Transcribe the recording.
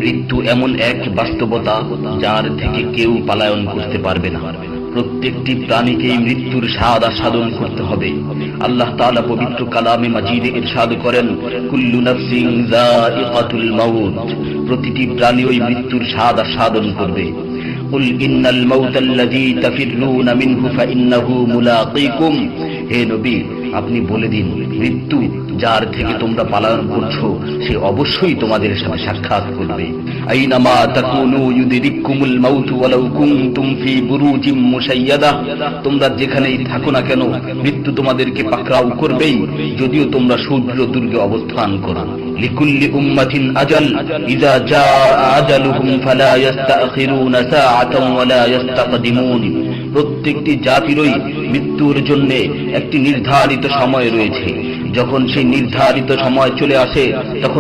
মৃত্যু এমন এক বাস্তবতা যার থেকে কেউ পলায়ন করতে পারবে না। প্রত্যেকটি প্রাণীকেই মৃত্যুর স্বাদ আস্বাদন করতে হবে। আল্লাহ তাআলা পবিত্র কালামে মাজিদে ইরশাদ করেন, কুল্লু নাফসিন যায়িকাতুল মাউত, প্রতিটি প্রাণী ওই মৃত্যুর স্বাদ আস্বাদন করবে। কুল ইন্নাল মাউতাল্লাযী তাফিররুনা মিনহু ফাইন্নাহু মুলাকীকুম, হে নবী আপনি বলে দিন, মৃত্যু যার থেকে তোমরা পলায়ন করছো সে অবশ্যই তোমাদের সাথে সাক্ষাৎ করবে। আইনামা তাকুনু ইউদরিকুমুল মাউত ওয়ালাউ কুনতুম ফি বুরুজিম মুশাইয়াদা, তোমরা যেখানেই থাকো না কেন মৃত্যু তোমাদেরকে পাকড়াও করবেই, যদিও তোমরা সূর্যদুর্গে অবস্থান করো। লিকুল্লি উম্মাতিন আজাল, ইযা জাআ আজালুহুম ফালা ইস্তাখিরুনা সাআতান ওয়ালা ইস্তাকদিমুন, প্রত্যেকটি জাতিরই মৃত্যুর জন্য একটি নির্ধারিত সময় রয়েছে। যখন সেই নির্ধারিত সময় চলে আসে তখন